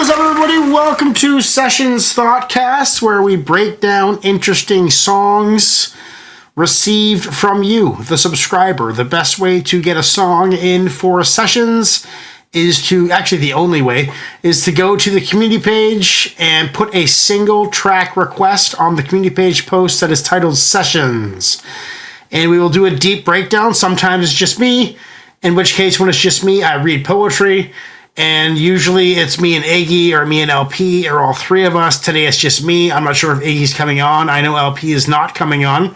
is up, everybody? Welcome to Sessions Thoughtcast, where we break down interesting songs received from you, the subscriber. The best way to get a song in for sessions is to, actually the only way, is to go to the community page and put a single track request on the community page post that is titled Sessions. And we will do a deep breakdown. Sometimes it's just me, in which case when it's just me, I read poetry. And usually it's me and Iggy or me and LP or all three of us. Today it's just me. I'm not sure if Iggy's coming on. I know LP is not coming on.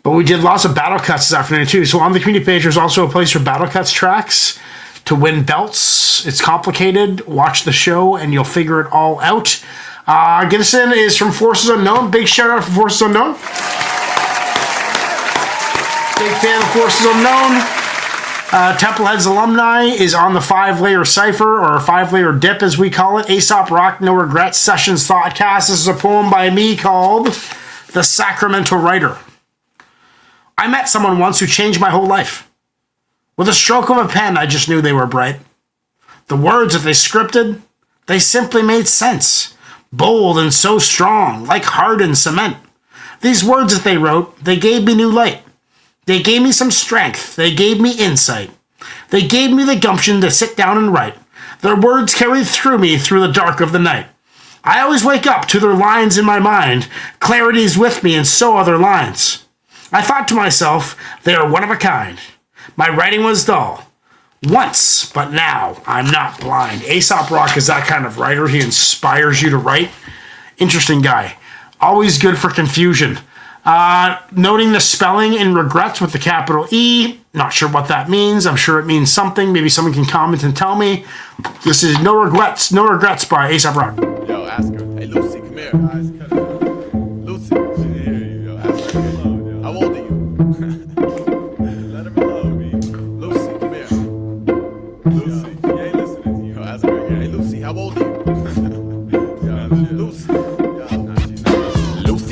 But we did lots of battle cuts this afternoon too. So on the community page, there's also a place for battle cuts tracks to win belts. It's complicated. Watch the show and you'll figure it all out. Get us in is from Forces Unknown. Big shout out for Forces Unknown. Big fan of Forces Unknown. Templeheads alumni is on the 5-layer cipher, or 5-layer dip as we call it. AESOP Rock No Regrets Sessions Thoughtcast. This is a poem by me called The Sacramento Writer. I met someone once who changed my whole life. With a stroke of a pen, I just knew they were bright. The words that they scripted, they simply made sense. Bold and so strong, like hardened cement. These words that they wrote, they gave me new light. They gave me some strength. They gave me insight. They gave me the gumption to sit down and write. Their words carried through me through the dark of the night. I always wake up to their lines in my mind. Clarity's with me and so are their lines. I thought to myself, they are one of a kind. My writing was dull. Once, but now I'm not blind. AESOP Rock is that kind of writer. He inspires you to write. Interesting guy. Always good for confusion. Noting the spelling in regrets with the capital E. Not sure what that means. I'm sure it means something. Maybe someone can comment and tell me. This is No Regrets by AESOP Rock. Yo, ask her. Hey, Lucy, come here. Lucy. Yo, ask her. How old are you? Let her alone, me. Lucy, come here. Lucy. He ain't listening to you. Yo, ask her. Hey, Lucy, how old are you? Lucy.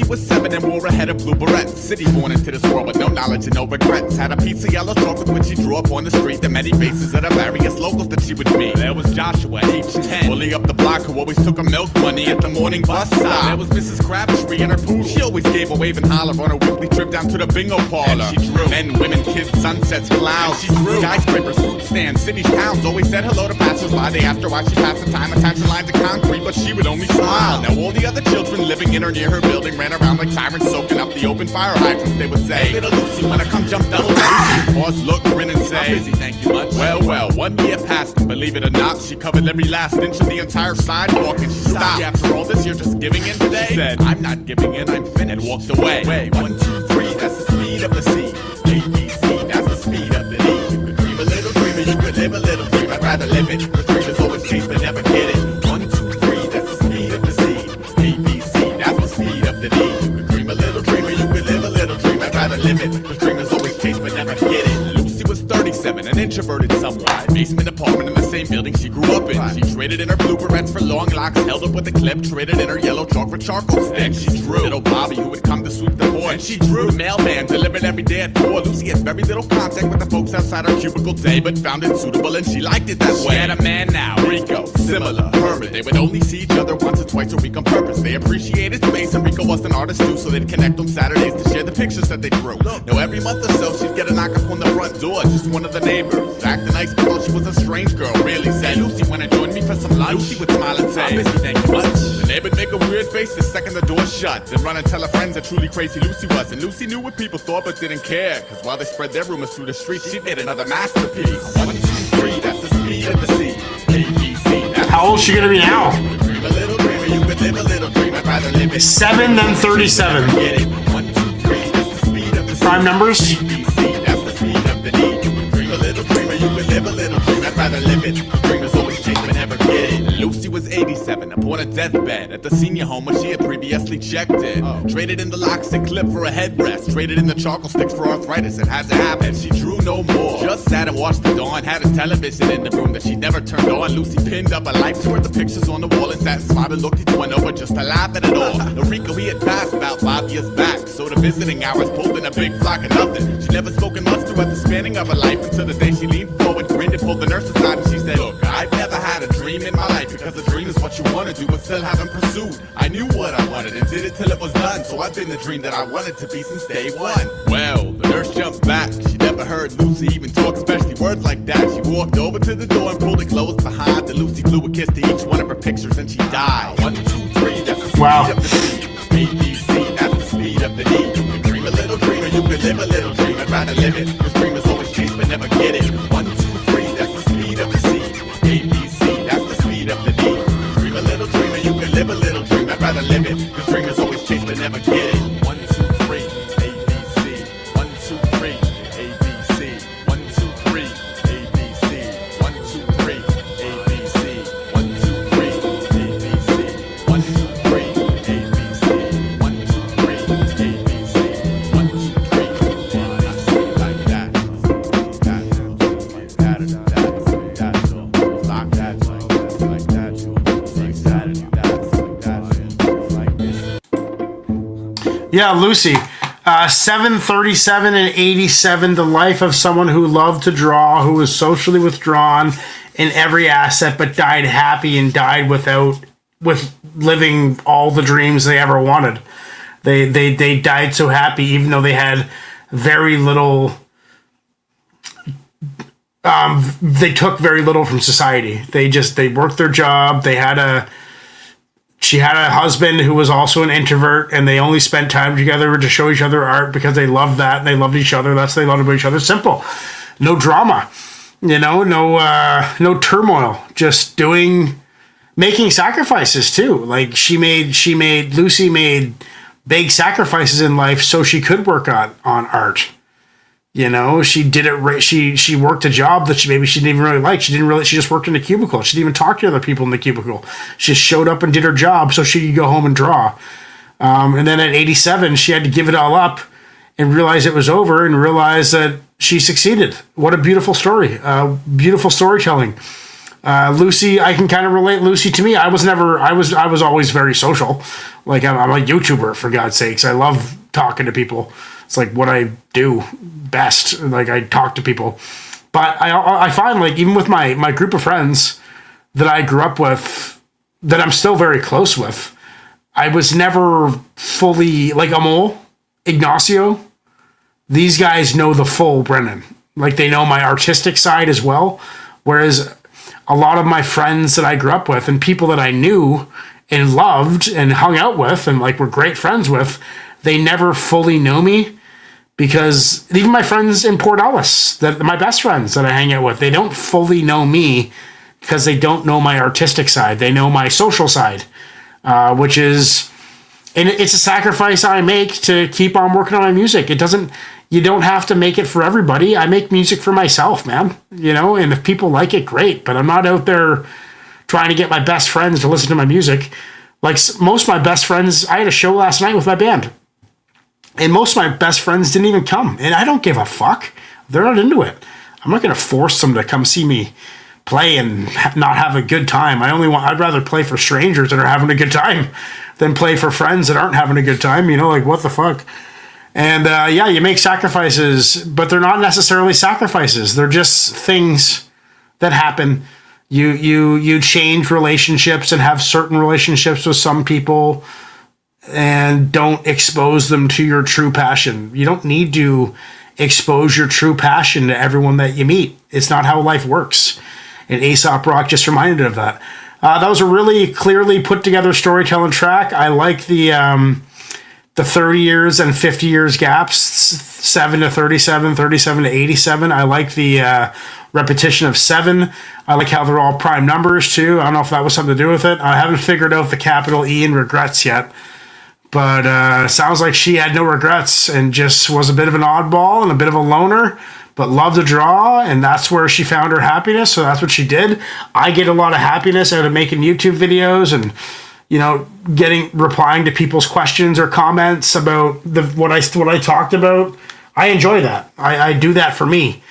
Was 7 and wore a head of blue barrettes. City born into this world with no knowledge and no regrets. Had a piece of yellow chalk with which she drew up on the street the many faces of the various locals that she would meet. There was Joshua, age 10, bully up the block who always took her milk money at the morning bus stop. There was Mrs. Crabtree and her poodle. She always gave a wave and holler on her weekly trip down to the bingo parlor. And she drew men, women, kids, sunsets, clouds. And she drew skyscrapers, fruit stands, cities, towns. Always said hello to passers-by. They asked her why she passed the time attaching lines of concrete, but she would only smile. Now all the other children living in or near her building ran around like sirens soaking up the open fire hydrants. They would say, hey, little Lucy, when I come jump double Lucy. Pause, look, grin and say, I'm busy, thank you much. Well, 1 year passed, and believe it or not, she covered every last inch of the entire sidewalk, and she stopped. After all this, you're just giving in today? She said, I'm not giving in, I'm finished. And walked away. 1, 2, 3, that's the speed of the C. A, B, C, that's the speed of the D. You could dream a little dream, and you could live a little dream. I'd rather live it. The dream is always chase, but never get it. 1, 2, 3, that's the speed of the C. A, B, C, that's the speed of the D. Live it. The dream is always chased but never get it. Lucy was 37, an introverted somewhat. Basement apartment in the same building she grew up in. She traded in her blue barrettes for long locks, held up with a clip, traded in her yellow chalk for charcoal sticks. She drew little Bobby who would come to sweep the porch. And she drew the mailman delivered every day at 4. Lucy had very little contact with the folks outside her cubicle day, but found it suitable and she liked it that way. She had a man now, Rico, similar, Herman. They would only see each other once or twice a week on purpose. They appreciated space and Rico was an artist too, so they'd connect on Saturdays to share the pictures that they drew. Now every month or so she'd get a knock up on the front door, just one of the neighbors. Acting nice but thought she was a strange girl, really said, Lucy, wanna join me for some lunch? Lucy would smile and say, I'm busy, thank you much. The neighbor'd make a weird face the second the door shut, then run and tell her friends how truly crazy Lucy was. And Lucy knew what people thought but didn't care, cause while they spread their rumors through the streets, she made another masterpiece. 1, 2, 3, that's the speed of the C. A, B, C, that's how old is she gonna be now? Dream a little dreamer, you could live a little dream. I'd rather live it. 7 then 37. Get it. 1, 2, 3, that's the speed of the C. Prime numbers. A, B, C, that's the speed of the D. You could dream a little dreamer, you could live a little dream. I'd rather live it. The dream is always chased but never get it. Lucy was 87, upon a deathbed at the senior home where she had previously checked in. Traded in the locks and clip for a headrest. Traded in the charcoal sticks for arthritis. It had to happen. She drew no more. Just sat and watched the dawn. Had a television in the room that she never turned on. Lucy pinned up a life's worth of pictures on the wall and sat and smiled and looked each one over just to laugh at it all. Rico, he had passed about 5 years back, so the visiting hours pulled in a big flock of nothing. She never spoken much throughout the spanning of her life until the day she leaned forward, grinned and pulled the nurse aside and she said, look, I've never had a dream in my life. Cause a dream is what you wanna do but still haven't pursued. I knew what I wanted and did it till it was done. So I've been the dream that I wanted to be since day one. Well, the nurse jumped back. She never heard Lucy even talk, especially words like that. She walked over to the door and pulled it closed behind. Then Lucy blew a kiss to each one of her pictures and she died. 1, 2, 3, that's the speed of the speed. ABC, that's the speed of the need. You can dream a little dream or you can live a little dream. I'd rather live it, cause dreamers always chase but never get it. 1, 2, 3, that's the speed of the seed. ABC, that's the speed of the need. Dream a little dream or you can live a little dream. I'd rather live it, cause dreamers always chase but never get it. 1, 2, 3, ABC. 1, 2, 3, ABC. 1, 2, 3, ABC. 1, 2, 3, ABC. 1, 2, 3, ABC. 1, 2, 3, ABC. 1, 2, 3, ABC. 1, 2, 3, ABC. Like that. Yeah, Lucy. 737 and 87, the life of someone who loved to draw, who was socially withdrawn in every asset, but died happy and died with living all the dreams they ever wanted. They died so happy, even though they had very little. They took very little from society. They worked their job. She had a husband who was also an introvert, and they only spent time together to show each other art because they loved that and they loved each other. That's what they loved about each other. Simple. No drama, no turmoil, just making sacrifices too. Like Lucy made big sacrifices in life so she could work on art. She did it. She worked a job that she didn't even really like. She just worked in a cubicle. She didn't even talk to other people in the cubicle. She just showed up and did her job so she could go home and draw. And then at 87, she had to give it all up and realize it was over and realize that she succeeded. What a beautiful story. Beautiful storytelling. Lucy, I can kind of relate Lucy to me. I was always very social. Like I'm a YouTuber, for God's sakes. I love talking to people. It's like what I do best. Like I talk to people. But I find, like, even with my group of friends that I grew up with, that I'm still very close with, I was never fully, like Amol, Ignacio, these guys know the full Brennan. Like they know my artistic side as well. Whereas a lot of my friends that I grew up with and people that I knew and loved and hung out with and like were great friends with, they never fully know me, because even my friends in Port Ellis, my best friends that I hang out with, they don't fully know me because they don't know my artistic side. They know my social side, which is, and it's a sacrifice I make to keep on working on my music. You don't have to make it for everybody. I make music for myself, man, and if people like it, great, but I'm not out there trying to get my best friends to listen to my music. Like most of my best friends, I had a show last night with my band, and most of my best friends didn't even come, and I don't give a fuck. They're not into it. I'm not going to force them to come see me play and not have a good time. I'd rather play for strangers that are having a good time than play for friends that aren't having a good time. Like what the fuck? And yeah, you make sacrifices, but they're not necessarily sacrifices. They're just things that happen. You change relationships and have certain relationships with some people and don't expose them to your true passion. You don't need to expose your true passion to everyone that you meet. It's not how life works. And AESOP Rock just reminded of that. That was a really clearly put together storytelling track. I like the 30 years and 50 years gaps, 7 to 37, 37 to 87. I like the repetition of 7. I like how they're all prime numbers too. I don't know if that was something to do with it. I haven't figured out the capital E in regrets yet. But sounds like she had no regrets and just was a bit of an oddball and a bit of a loner, but loved to draw, and that's where she found her happiness, so that's what she did. I get a lot of happiness out of making YouTube videos and, replying to people's questions or comments about what I talked about. I enjoy that. I do that for me.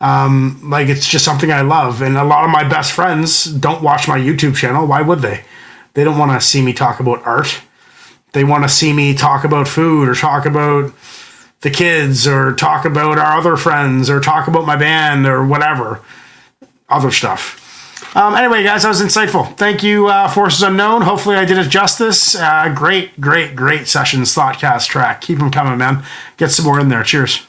Like it's just something I love, and a lot of my best friends don't watch my YouTube channel. Why would they? They don't want to see me talk about art. They want to see me talk about food or talk about the kids or talk about our other friends or talk about my band or whatever, other stuff. Anyway, guys, that was insightful. Thank you, Forces Unknown. Hopefully I did it justice. Great Sessions Thoughtcast track. Keep them coming, man. Get some more in there. Cheers.